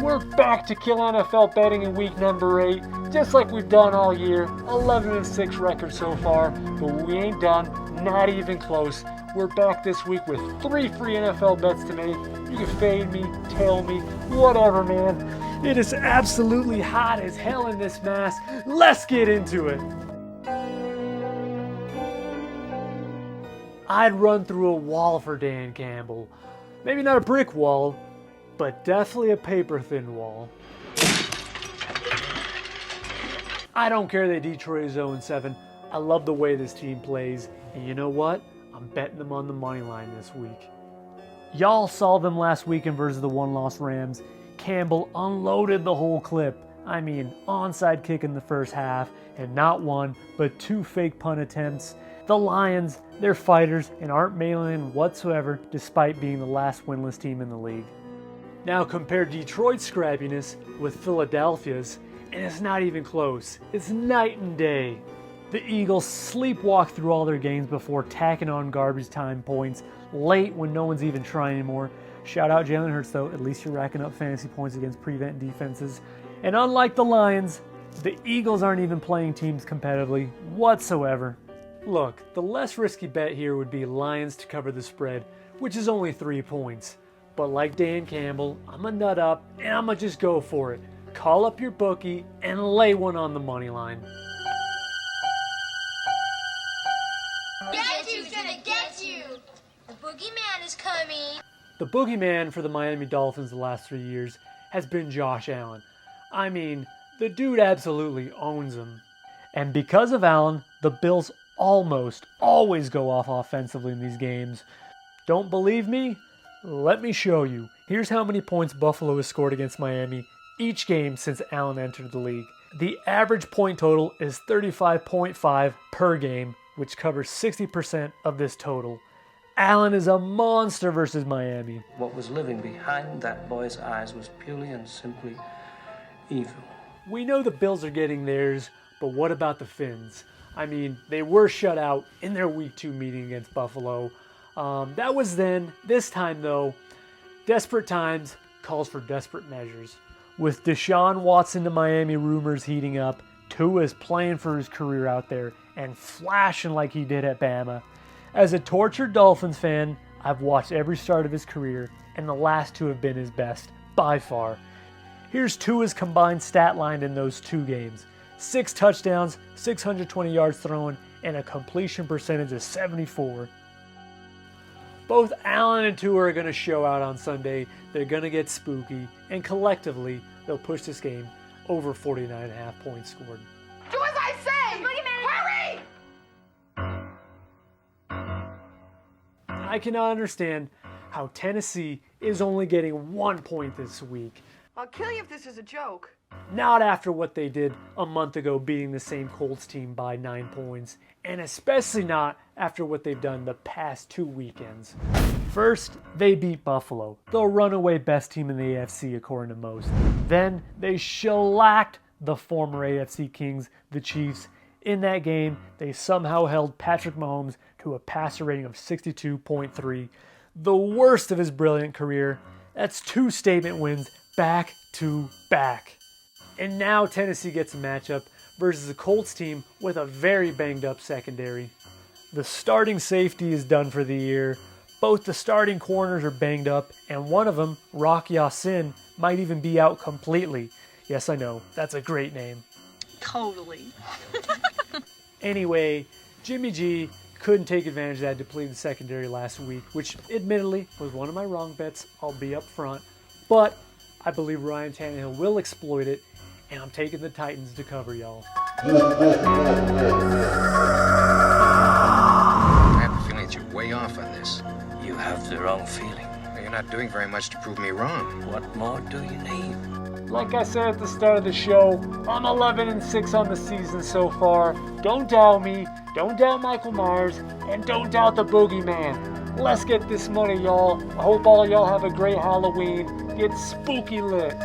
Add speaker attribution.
Speaker 1: We're back to kill NFL betting in week number 8, just like we've done all year. 11-6 record so far, but we ain't done, not even close. We're back this week with 3 free NFL bets to make. You can fade me, tail me, whatever, man. It is absolutely hot as hell in this mess. Let's get into it. I'd run through a wall for Dan Campbell. Maybe not a brick wall, but definitely a paper-thin wall. I don't care that Detroit is 0-7. I love the way this team plays. And you know what? I'm betting them on the money line this week. Y'all saw them last weekend versus the one-loss Rams. Campbell unloaded the whole clip. I mean, onside kick in the first half, and not one, but 2 fake punt attempts. The Lions, they're fighters and aren't mailing in whatsoever, despite being the last winless team in the league. Now compare Detroit's scrappiness with Philadelphia's, and it's not even close. It's night and day. The Eagles sleepwalk through all their games before tacking on garbage time points late when no one's even trying anymore. Shout out Jalen Hurts though, at least you're racking up fantasy points against prevent defenses. And unlike the Lions, the Eagles aren't even playing teams competitively whatsoever. Look, the less risky bet here would be Lions to cover the spread, which is only 3 points. But like Dan Campbell, I'm a nut up and I'm gonna just go for it. Call up your bookie and lay one on the money line.
Speaker 2: Get you's gonna get you! The boogeyman is coming!
Speaker 1: The boogeyman for the Miami Dolphins the last 3 years has been Josh Allen. I mean, the dude absolutely owns him. And because of Allen, the Bills almost always go off offensively in these games. Don't believe me? Let me show you. Here's how many points Buffalo has scored against Miami each game since Allen entered the league. The average point total is 35.5 per game, which covers 60% of this total. Allen is a monster versus Miami.
Speaker 3: What was living behind that boy's eyes was purely and simply evil.
Speaker 1: We know the Bills are getting theirs, but what about the Finns? I mean, they were shut out in their Week 2 meeting against Buffalo. That was then. This time, though, desperate times calls for desperate measures. With Deshaun Watson to Miami rumors heating up, Tua is playing for his career out there and flashing like he did at Bama. As a tortured Dolphins fan, I've watched every start of his career, and the last 2 have been his best, by far. Here's Tua's combined stat line in those 2 games. 6 touchdowns, 620 yards thrown, and a completion percentage of 74. Both Allen and Tua are going to show out on Sunday. They're going to get spooky, and collectively, they'll push this game over 49.5 points scored.
Speaker 2: Do as I say! Hurry!
Speaker 1: I cannot understand how Tennessee is only getting 1 point this week.
Speaker 4: I'll kill you if this is a joke.
Speaker 1: Not after what they did a month ago beating the same Colts team by 9 points, and especially not after what they've done the past 2 weekends. First, they beat Buffalo, the runaway best team in the AFC according to most. Then, they shellacked the former AFC Kings, the Chiefs. In that game, they somehow held Patrick Mahomes to a passer rating of 62.3, the worst of his brilliant career. That's 2 statement wins back to back. And now Tennessee gets a matchup versus a Colts team with a very banged up secondary. The starting safety is done for the year. Both the starting corners are banged up, and one of them, Rock Ya-Sin, might even be out completely. Yes, I know, that's a great name.
Speaker 5: Totally.
Speaker 1: Anyway, Jimmy G couldn't take advantage of that depleted secondary last week, which admittedly was one of my wrong bets, I'll be up front. But I believe Ryan Tannehill will exploit it, and I'm taking the Titans to cover, y'all.
Speaker 6: I have a feeling that you're way off on this.
Speaker 3: You have the wrong feeling.
Speaker 6: You're not doing very much to prove me wrong.
Speaker 3: What more do you need?
Speaker 1: Like I said at the start of the show, I'm 11-6 on the season so far. Don't doubt me, don't doubt Michael Meyers, and don't doubt the boogeyman. Let's get this money, y'all. I hope all y'all have a great Halloween. Get spooky lit.